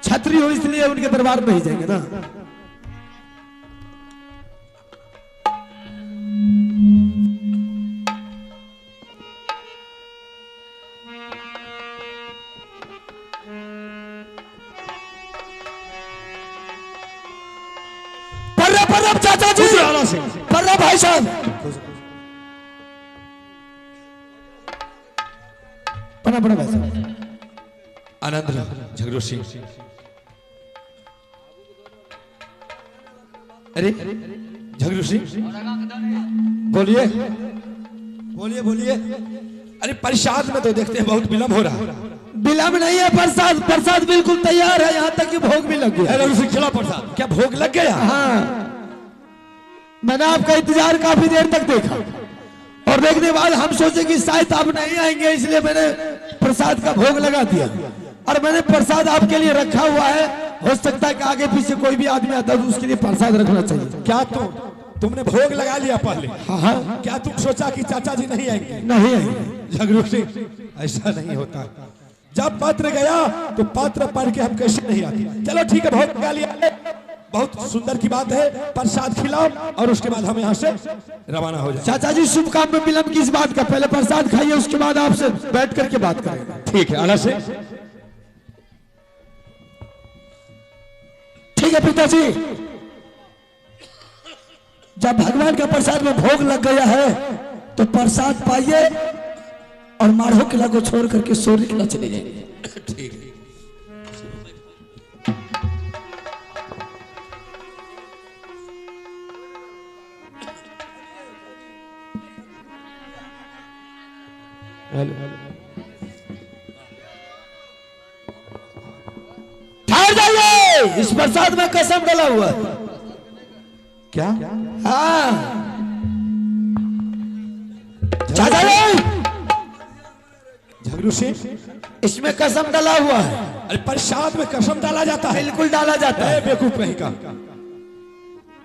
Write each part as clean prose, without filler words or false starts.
छत्री हो इसलिए उनके दरबार में ही जाएंगे ना। पर्रब चाचा जी, पर्रब भाई साहब, पना पना भाई साहब, आनंद झगड़ू सिंह। अरे झगड़ू सिंह बोलिए बोलिए बोलिए। अरे प्रसाद में तो देखते हैं बहुत विलंब हो रहा है। विलंब नहीं है, प्रसाद बिल्कुल तैयार है, यहाँ तक कि भोग भी लग गया। झगड़ू सिंह खिला प्रसाद। क्या भोग लग गया? हाँ, मैंने आपका इंतजार काफी देर तक देखा और देखने के बाद हम सोचे कि शायद आप नहीं आएंगे, इसलिए मैंने प्रसाद का भोग लगा दिया और मैंने प्रसाद आपके लिए रखा हुआ है। हो सकता है कि आगे पीछे कोई भी आदमी आता है तो उसके लिए प्रसाद रखना चाहिए। क्या तुमने भोग लगा लिया पहले? हाँ। क्या तुम सोचा कि चाचा जी नहीं आएंगे? नहीं आएंगे झगड़ू सिंह, ऐसा नहीं होता। जब पत्र गया तो पत्र पढ़ के हम कैसे नहीं आते। चलो ठीक है, भोग लगा लिया, बहुत सुंदर की बात है। प्रसाद खिलाओ और उसके बाद हम यहाँ से रवाना हो जाए। चाचा जी शुभ काम में विलंब किस बात का, पहले प्रसाद खाइए उसके बाद आपसे बैठ करके बात करेंगे। ठीक है आला से। ठीक है पिताजी, जब भगवान का प्रसाद में भोग लग गया है तो प्रसाद पाइए और माढ़ो किला को छोड़ करके सोरी किला चले जाएंगे। ठीक है। ठहर जाइए, इस प्रसाद में कसम डला हुआ है। क्या? हाँ चाचा जी, झगड़ू सिंह, इसमें कसम डला हुआ है। अरे प्रसाद में कसम डाला जाता है? बिल्कुल डाला जाता है। बेवकूफ कहीं का,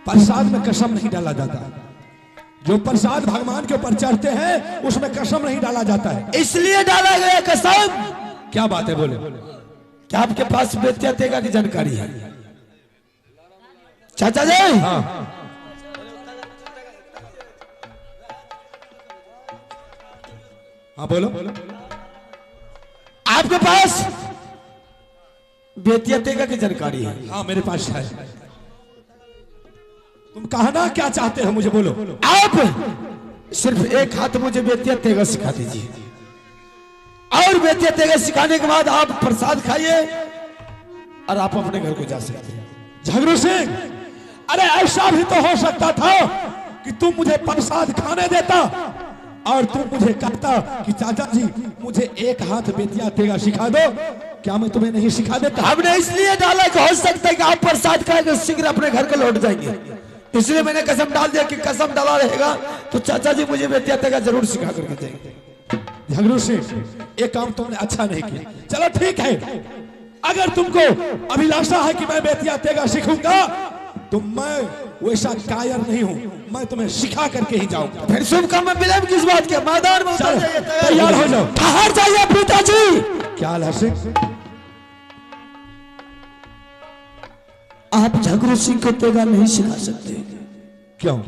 प्रसाद में कसम नहीं डाला जाता। जो प्रसाद भगवान के ऊपर चढ़ते हैं उसमें कसम नहीं डाला जाता है। इसलिए डाला गया कसम। क्या बात है, बोले। क्या आपके पास बेतिया तेगा की जानकारी है चाचा जी? हाँ हाँ बोलो। आपके पास बेतिया तेगा की जानकारी है? हाँ मेरे पास है। तुम कहना क्या चाहते हो मुझे बोलो। आप सिर्फ एक हाथ मुझे बेतिया तेगा सिखा दीजिए और बेतिया तेगा सिखाने के बाद आप प्रसाद खाइए और आप अपने घर को जा सकते हैं। झगड़ू सिंह, अरे ऐसा भी तो हो सकता था कि तुम मुझे प्रसाद खाने देता और तुम मुझे कहता कि चाचा जी मुझे एक हाथ बेतिया तेगा सिखा दो। क्या मैं तुम्हें नहीं सिखा देता? हमने इसलिए डाला कि हो सकता है कि आप प्रसाद खाएंगे शीघ्र अपने घर को लौट जाएंगे, इसलिए मैंने कसम डाल दिया कि कसम डाला रहेगा तो चाचा जी मुझे बेतिया तेगा जरूर सिखा करके देंगे। झगड़ू सिंह, एक काम तुमने अच्छा नहीं किया। चलो ठीक है, अगर तुमको अभिलाषा है कि मैं बेतिया तेगा सीखूंगा तो मैं वैसा कायर नहीं हूं, मैं तुम्हें सिखा करके ही जाऊंगा। फिर शुभ काम में विलंब किस बात के, मैदान में उतर जाइए, तैयार हो जाओ। ठहर जाइए पिताजी। क्या हाल है? आप झगड़ू सिंह को तेगा नहीं सिखा सकते। क्यों?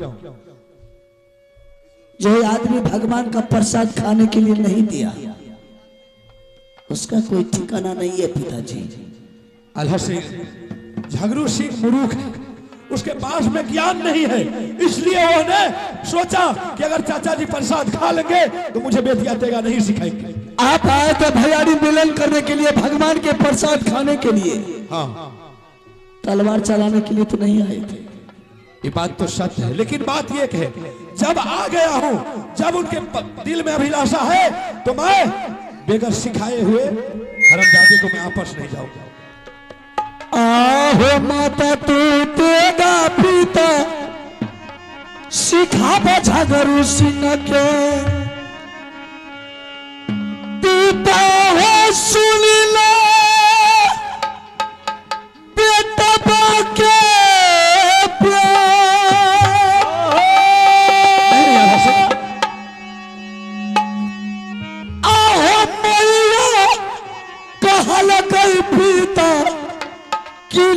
जो आदमी भगवान का प्रसाद खाने के लिए नहीं दिया उसका कोई ठिकाना नहीं है पिताजी। अल्लाह सिंह, झगड़ू सिंह मूर्ख है, उसके पास में ज्ञान नहीं है, इसलिए उन्होंने सोचा कि अगर चाचा जी प्रसाद खा लेंगे तो मुझे बेतिया तेगा नहीं सिखाएंगे। आप आए थे भैयारी मिलन करने के लिए, भगवान के प्रसाद खाने के लिए। हाँ, तलवार चलाने के लिए तो नहीं आए थे। ये बात तो सत्य है, लेकिन बात ये है जब आ गया हूं, जब उनके दिल में अभिलाषा है तो मैं बेगर सिखाए हुए हरमजादे को मैं आपस नहीं जाऊंगा। आहो माता तू तेगा पिता सिखा झगड़ू सिंह के, पिता हो सुन लो बेटा बाके आहो मैया कहल गई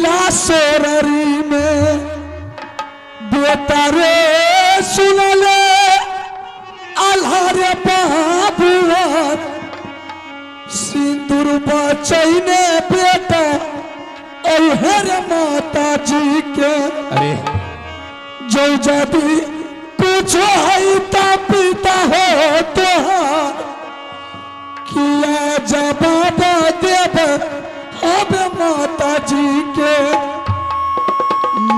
जिला सोररी में बेटा रे सुनले आल्हारे बाबुआ सिंदूर बचैने बेटा अल्हर माता जी के। अरे जो जदि कुछ है ता पिता हो तो किया जवाब देव अब माता जी के।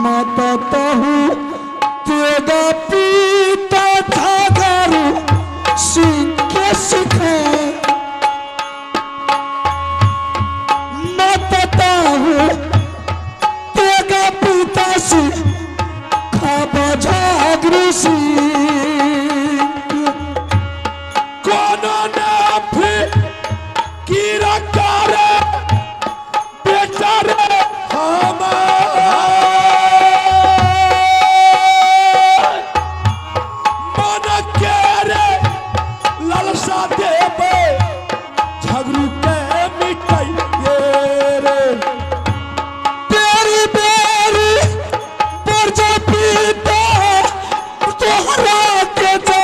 माता तहु तेगा पिता था गारू सिंह के सिखा। माता तहु तेगा पिता से खाबा जागरू सिंह। कोनो ने फिर की रकारे बेटा रे मन के रे लालसा देव झगड़ू के मिटाई रे। तेरी बेरी पर जा पीता तोहरा के जा।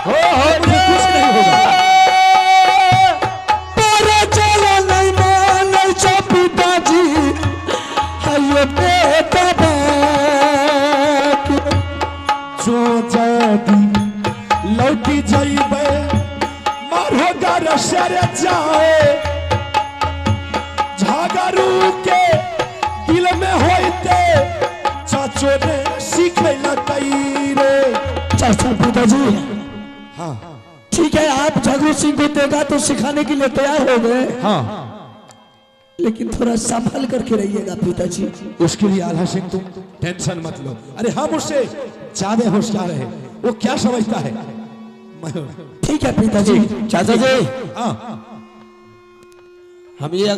मुझे कुछ नहीं होगा। पर चलो नहीं माने छो पिताजी है ये बेटा बाप। जो जदी लौटी जाइबे मारो घर से जाए झगड़ू के दिल में होते चाचो ने सीखे लकई रे। चाचा पिताजी हाँ ठीक है आप झगड़ू सिंह को देगा तो सिखाने के लिए तैयार हो गए। हाँ लेकिन थोड़ा संभल करके रहिएगा पिताजी। उसके लिए आल्हा सिंह तुम टेंशन मत लो। अरे हम उससे ज्यादा होशियार है। वो क्या समझता है ठीक है पिताजी। चाचा जी हाँ हम ये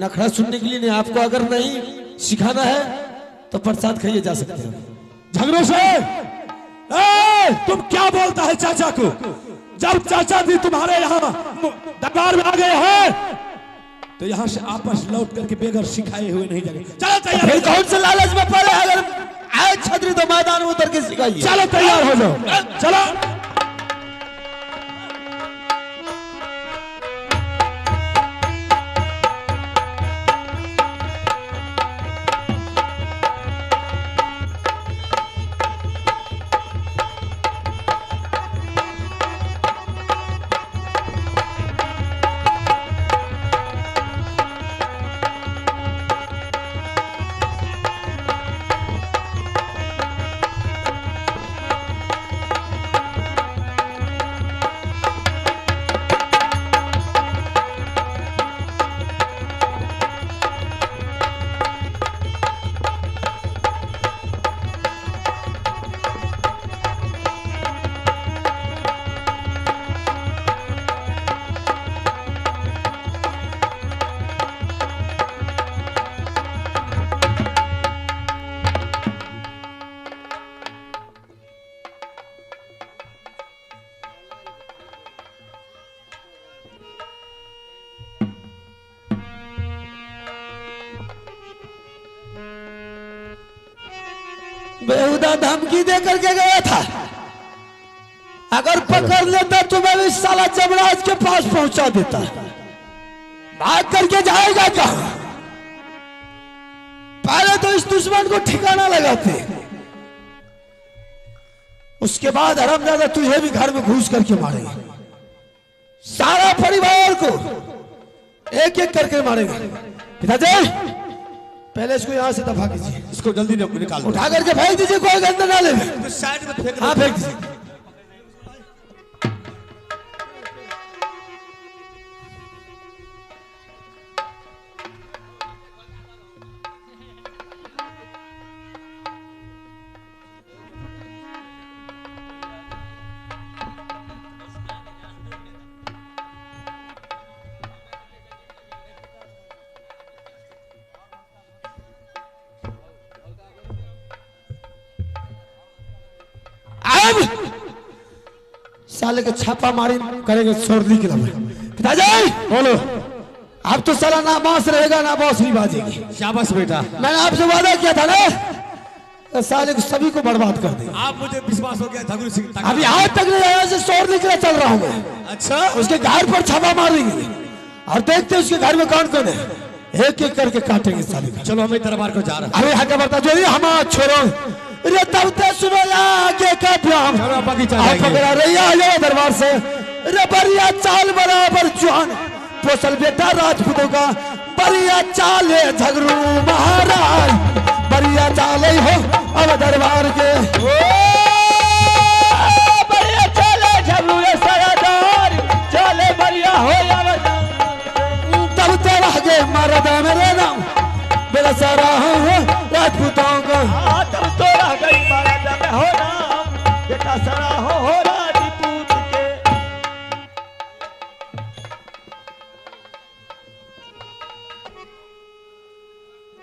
नखरा सुनने के लिए नहीं, आपको अगर नहीं सिखाना है तो प्रसाद खाइए जा सकते हैं। झगड़ों से तुम क्या बोलता है चाचा को? जब चाचा जी तुम्हारे यहाँ दरबार में आ गए हैं तो यहाँ से आपस लौट करके बेगर सिखाए हुए नहीं जाएंगे। चलो तैयार। फिर कौन से लालच में पड़े? अगर आए छतरी तो मैदान में उतर के सिखाइए। चलो तैयार हो जाओ। चलो बेहुदा धमकी दे करके गया था। अगर पकड़ लेता तो मैं इस साला जबराज के पास पहुंचा देता। भाग करके जाएगा कहां? पहले तो इस दुश्मन को ठिकाना लगाते, उसके बाद हरामजादा तुझे भी घर में घुस करके मारेगा। सारा परिवार को एक एक करके मारेगा। पिताजी पहले इसको यहाँ से दफा कीजिए। इसको जल्दी निकाल उठा करके फेंक दीजिए, कोई गंदा नाले में। साइड में फेंक। हाँ फेंक दीजिए। साले के छापा मारी करेंगे सोरली के लिए। पिताजी बोलो। अब तो साला ना बांस रहेगा ना बांसुरी बाजेगी। शाबाश बेटा, मैंने आपसे वादा किया था ना, साले को सभी को बर्बाद कर देंगे। आप मुझे विश्वास हो गया झगड़ू सिंह। अभी आज तक नहीं आया से शोर निकला चल रहा हूँ मैं। अच्छा, उसके घर पर छापा मारेंगे और देखते उसके घर में कौन कौन है, एक एक करके काटेंगे साले को। चलो हमें दरबार को जा रहा अरे हक बता जो ये हम छोड़ो रे तब ते सुनो आगे का प्याम चलो बगीचा आप जाएंगे। पकड़ा रे आ जाओ दरबार से रे बढ़िया चाल बराबर जवान पोसल बेटा राजपूतों का बढ़िया चाल है झगड़ू महाराज बढ़िया चाल हो अब दरबार के बढ़िया चले झगड़ू सरदार चले बढ़िया हो तब ते आगे मरद मेरे नाम बेला सारा हो राजपूतों का तब तो रह गई महाराजा में हो नाम बेटा सरा हो राजपूत के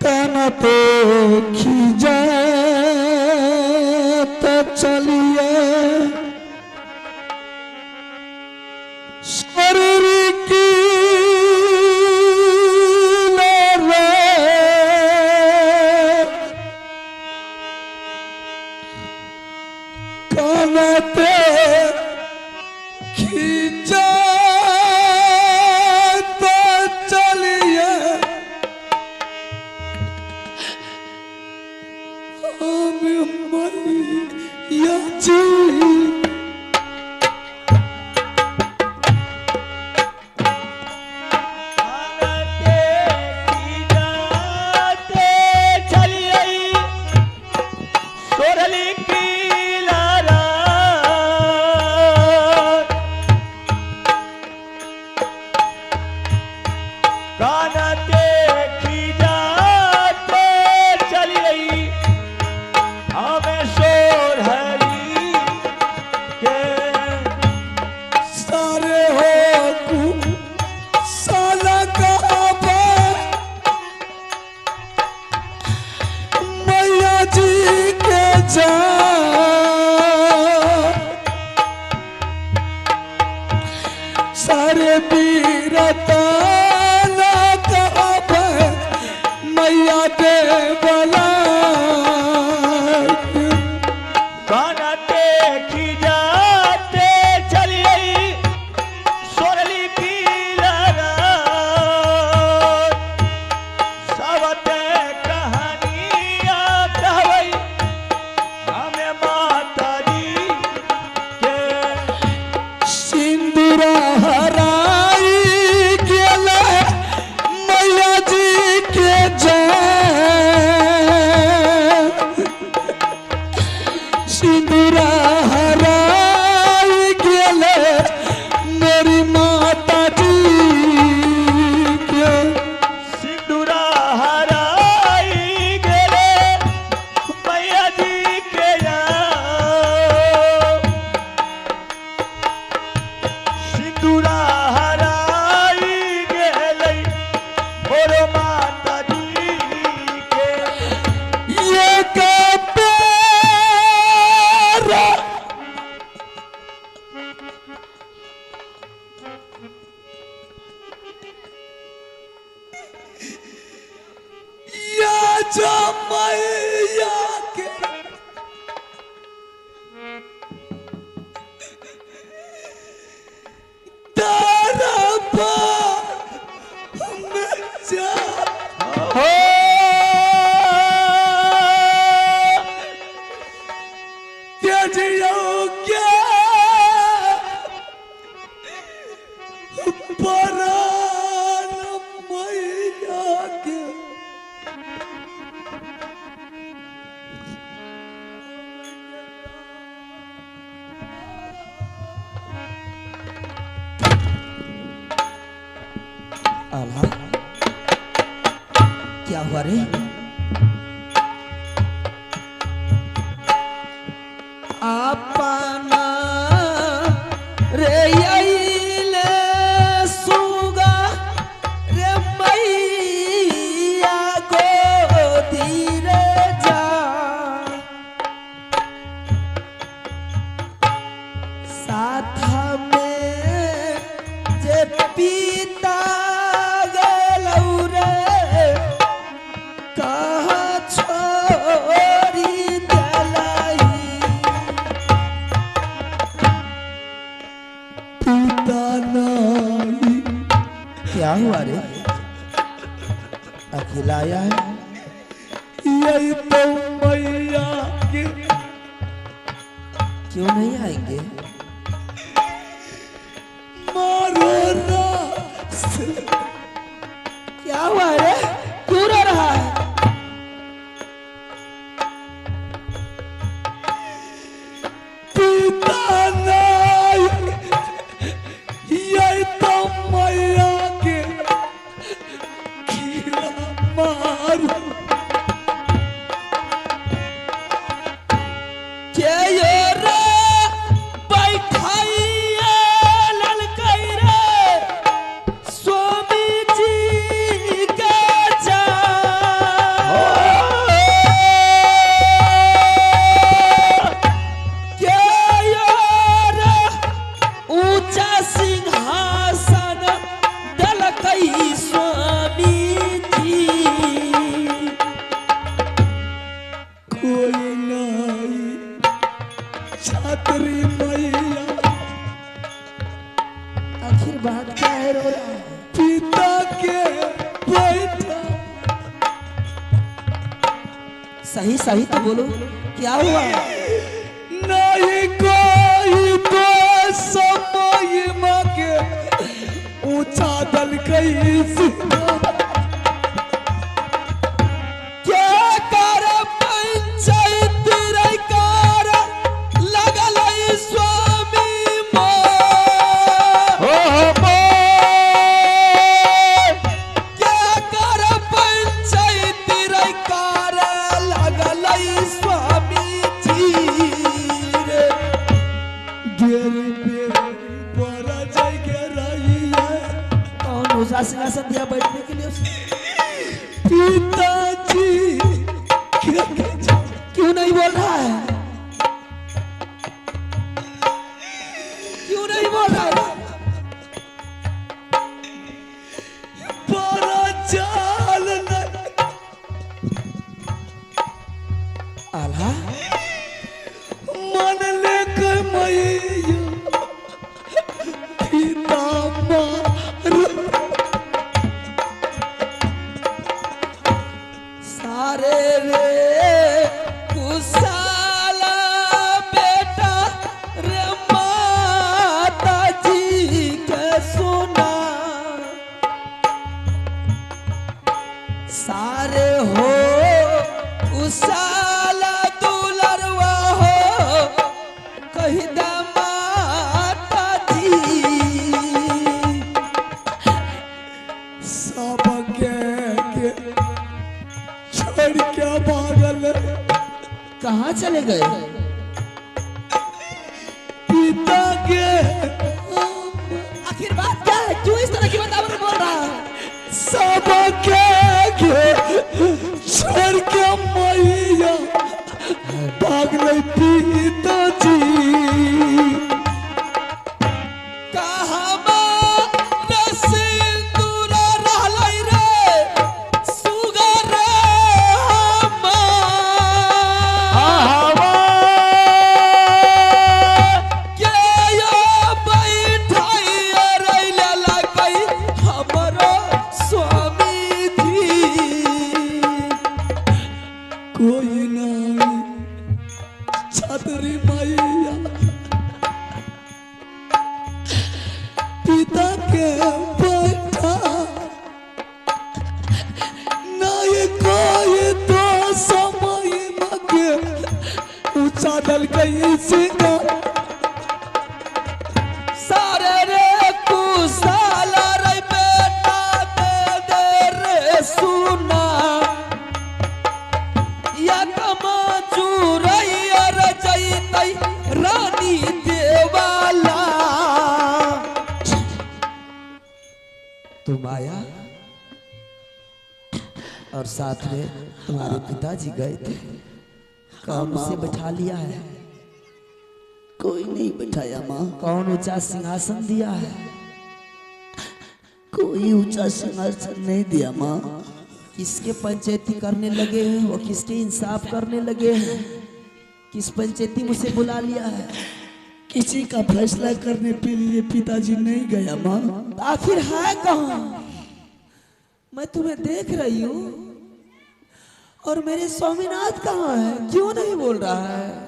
काना पे खींचा चलिए शरीर की काना पे खींचा चलिए सारे पीरता मैया दे बला गाना देखी जाते चली सोरली की लहरा सबते कहानियां कहवई हमें माता जी के सिंदूरा हराई गेला मैया जी के सिंदूरा हराई गेले मेरी माता जी के सिंदूरा हराई गेले मैया जी के सिंदूरा हराई गेले और माता जी के ये कपेरा या जमैया के दरबार में जा हो तेजियो क्या परान मैया के आला क्या हुआ रे अपना रे आइले सुगा रे मैया गोदी रे जा साथ में जे पिता गे खिलाया है। यही तो मैया की क्यों नहीं आएंगे? मारो ना। क्या हुआ रे? क्यों रो रहा है? पिता नहीं, यही तो मैया के खिला मारो। छात्री मैया, आखिर बात क्या है? रो रहा है? पिता के बैठा। सही सही तो बोलो, क्या हुआ? नहीं कोई तो समय मांगे ऊंचा दल कैसे सिंहासन दिया बैठने के लिए उसने? पिताजी क्यों नहीं बोल रहा है? क्यों नहीं बोल रहा है? बड़ा चाल आला मन लेकर मैया पिता मारो। सारे रे कुशाला बेटा रे माता जी के सुना, सारे हो कुशाला दुलरवा हो कही दे माता जी। सब के छोड़ क्या पागल कहाँ चले गए? पिता के आखिर बात क्या है? क्यों इस तरह की बात बोल रहा है? सब के छोड़ के मैया भाग गई पिताजी। कोई नहीं छतरी मैया पिता के बैठा, नहीं कोई तो समय मगे ऊंचा दल कैसे का। सारे रे कुशाला रे बेटा दे दे रे सुना, या कमा चुरैया रे जैतै रानी देवाला। तुम आया और साथ में तुम्हारे पिताजी गए थे, कौन उसे बैठा लिया है? कोई नहीं बैठाया माँ, कौन ऊंचा सिंहासन दिया है? कोई ऊंचा सिंहासन नहीं दिया माँ। किसके पंचायती करने लगे हैं और किसके इंसाफ करने लगे हैं? किस पंचायती मुझसे बुला लिया है? किसी का फैसला करने के लिए पिताजी नहीं गया माँ। आखिर है कहाँ? मैं तुम्हें देख रही हूँ और मेरे स्वामीनाथ कहाँ है? क्यों नहीं बोल रहा है?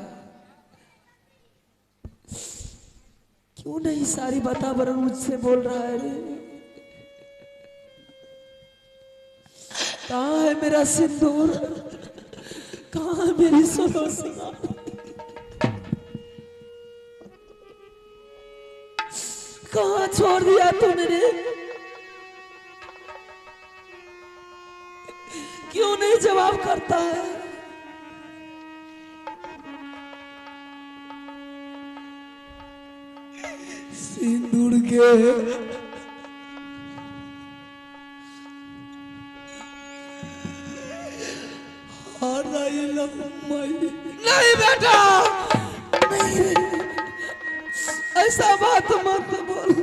क्यों नहीं सारी वातावरण मुझसे बोल रहा है रे? कहाँ है मेरा सिंदूर? कहाँ है मेरी सोलो सिंगार? कहाँ छोड़ दिया तूने रे? क्यों नहीं जवाब करता है? सिंदूर के नहीं बेटा, नहीं, ऐसा बात मत बोल।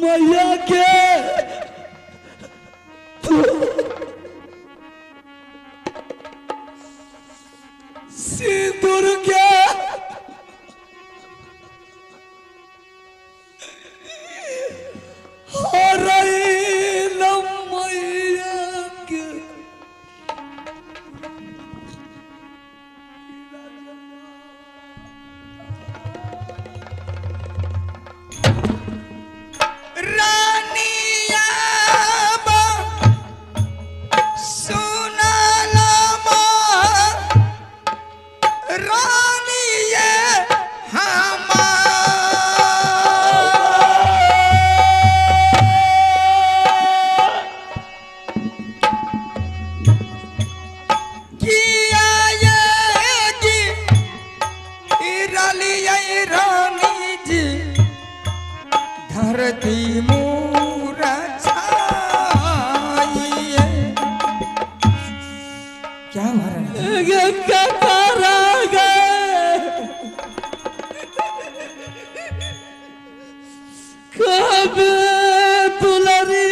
मैया के सिंदूर के धरती मूरा छाइए। क्या कब दुलरी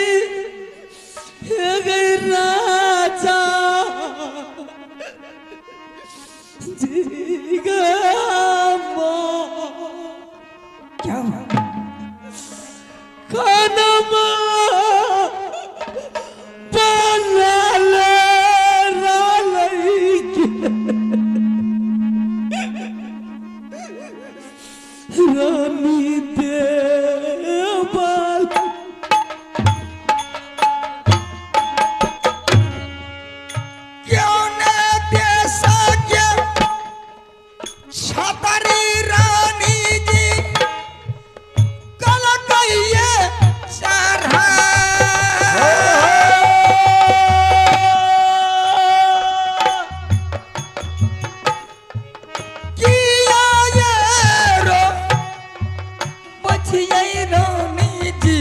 गई राजा जी क्या कनम रानी देवल क्यों न दे सके छतरी रानी जी कलकैये चढ़ा किया ये रो बचिए रानी जी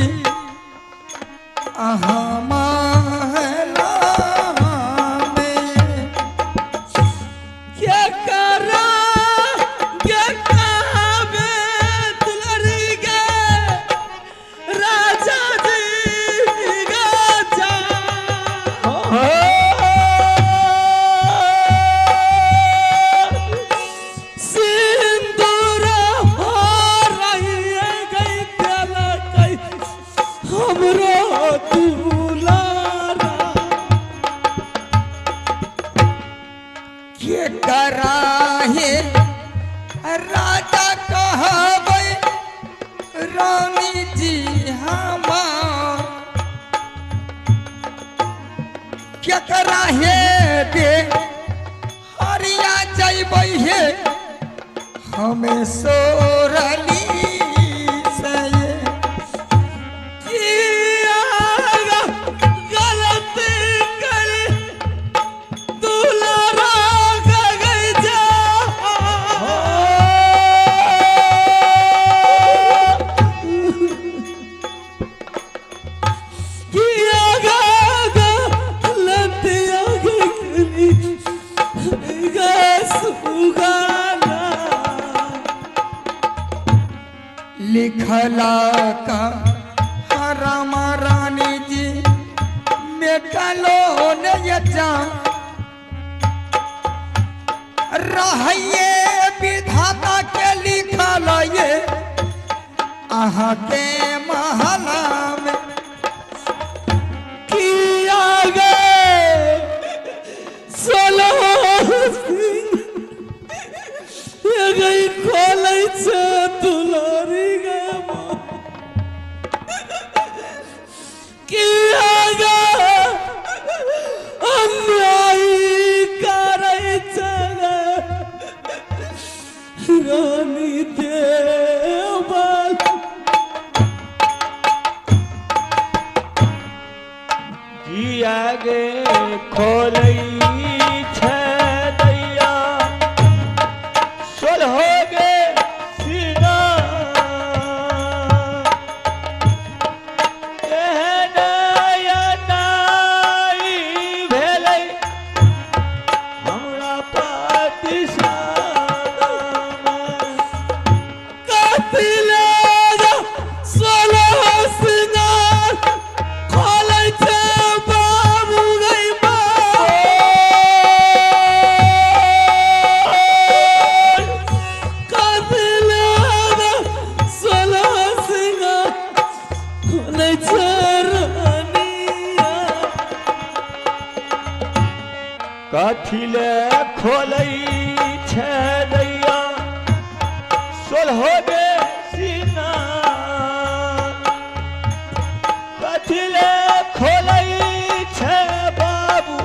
आहा महला में क्या करा क्या काबे दुलरी गे राजा जी गाजा सिंदूर हो रही है गई प्याला कई हमरो दुलारा के कराहे राजा कहबै रानी जी हमार के कराहे दे हरिया जइबै हे हमें सोरली से किया गलती करे दुलारा गई जा किया गलती गई सुगाना लिखला का हराम रानी जी मेटलो ने ये जा रहिए विधाता के लिखल ये कहाँ के महला में किया गए गई खोलै से दुलारी गए किया गए अन्यायी करे रानी देवल जिया गे खोलई छे दैया सोल हो गे सीना एहनया नाई भेलै हमरा पाति कथिले खोलई छे दैया सोल हो गे सीना कथिले खोलई छे बाबू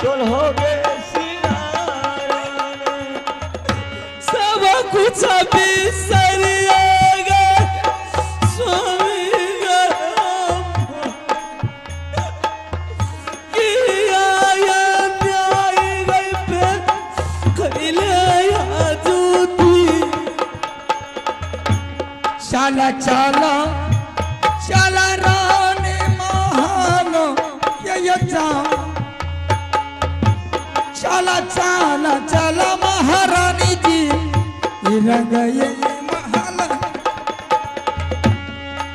सोल हो गे सीना सब कुछ बिसरिए गए स्वामी चला चला चला रानी महानो ये चला चला चला महारानी जी रंग ये महल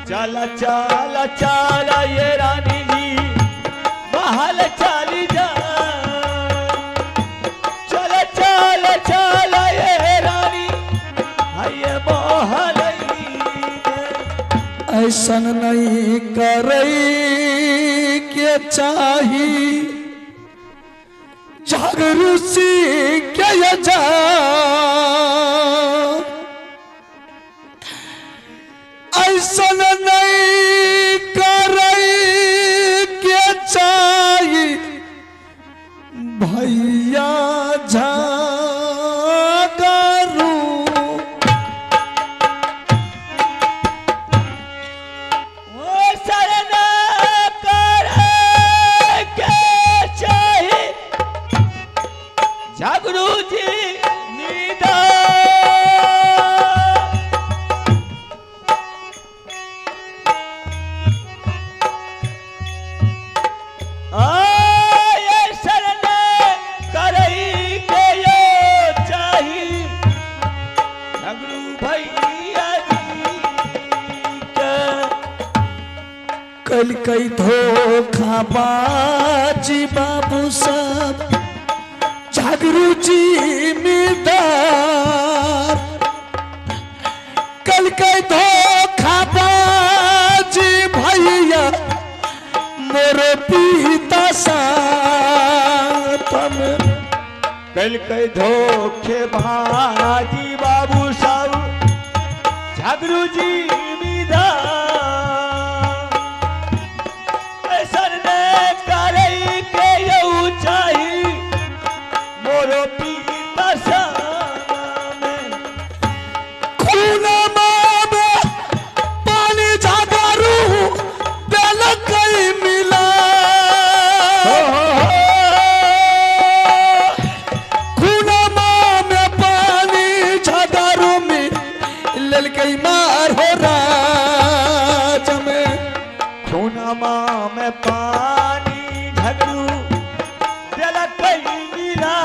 चला चला चला ये रानी जी महल चली जा चला चला चला ये रानी ये महल ऐसन नहीं करई के चाही जागरूसी के जा ऐसन नहीं करई के चाही भैया जागरू जागरू जी नीदा आये शरण करई के यो चाही जागरू भैया जी के कल कई धोखा बाजी बाबू सब जागरू जी मिदार कल के धोखा बाजी भैया मोरे पिता साथ में कल कई धोखे भाजी बाबू सब जागरू जी मिदा ऐसन ने करई के यू चाही मोरो पीता में खून में पानी जागरू दिल कई मिला खून में पानी जागरू में लल कई मार हो राज में खूनमा में पानी झगड़ू दिल कई मिला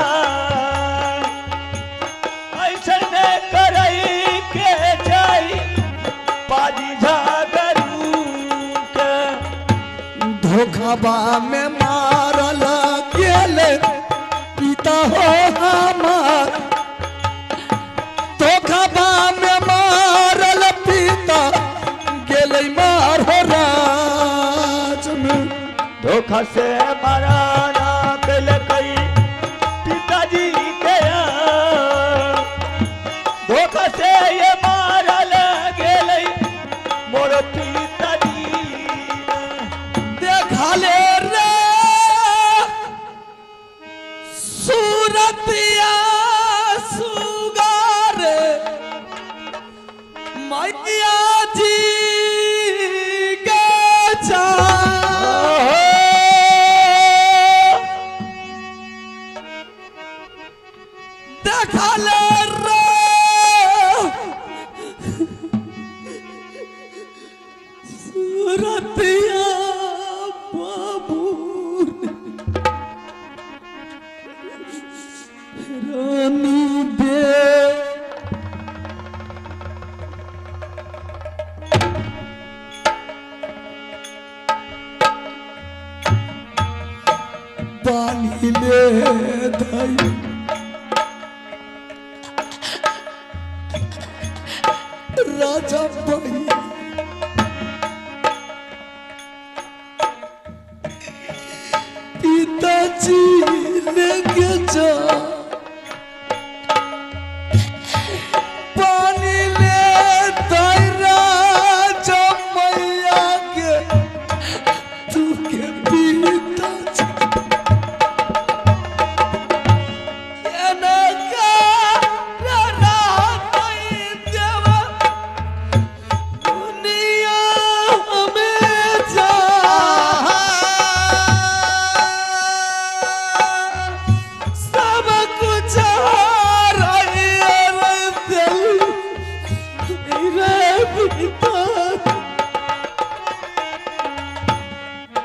ऐसन ने करई के जाई पाजी झागरू के धोखाबा में मारल गेले पिता हो हमार धोखाबा में मारल पिता धोखा से मराना कल कई पिताजी के धोखा से ये मारल गेल मोर पिताजी देखा ले रे सूरतिया सुगार मैया जी के देखा ले रे सूरतिया बाबू रानी दे पानी ले धाई राजा भाई पिताजी लेके जा पानी ले धाई राजा मैया के तू के पिताजी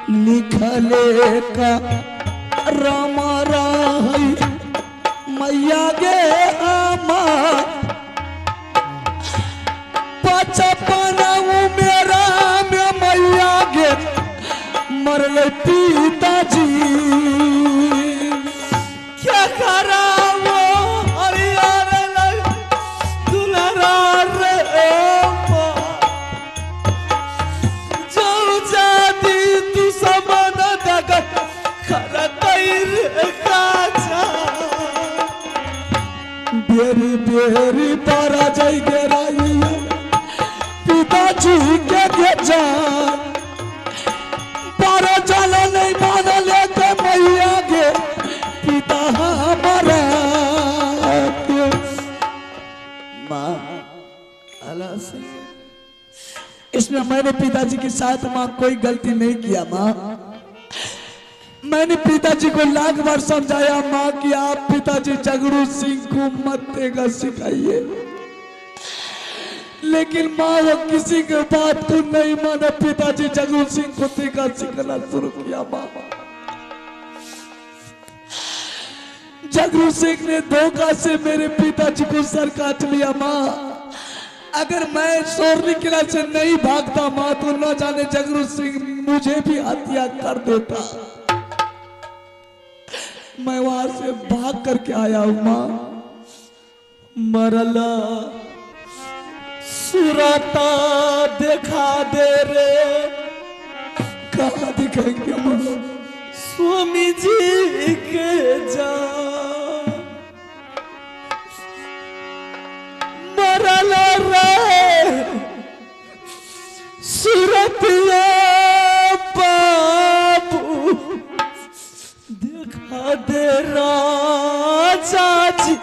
लिखले का रामा राही मैया गे आमा बचपना मेरा में मैया गे मरले पिताजी क्या करावो हरियार लग दुलरा रे जाऊ जाती तू समान दगा खरा कईर काचा बेरी बेरी पारा जाई गेराई पिताजी के जान पारा जाला नहीं मान लेते मैया गे पिता हमारा माँ अल्लाह से इसमें मैंने पिताजी के साथ माँ कोई गलती नहीं किया माँ मैंने पिताजी को लाख बार समझाया माँ कि आप पिताजी जगरू सिंह को मत देगा सिखाइए लेकिन माँ वो किसी के बात को नहीं माना पिताजी जगरू सिंह को देगा सिखाना शुरू किया माँ जगरू सिंह ने धोखा से मेरे पिताजी को सर काट लिया माँ अगर मैं सोरनी किला से नहीं भागता माँ तो न जाने जगरू सिंह मुझे भी हत्या कर देता मैं वहां से भाग करके आया हूं माँ मरला सुराता देखा दे रे कहाँ दिखाएंगे माँ स्वामी जी के जा मरला रे सुरतिया बाबू देखा दे राजा जी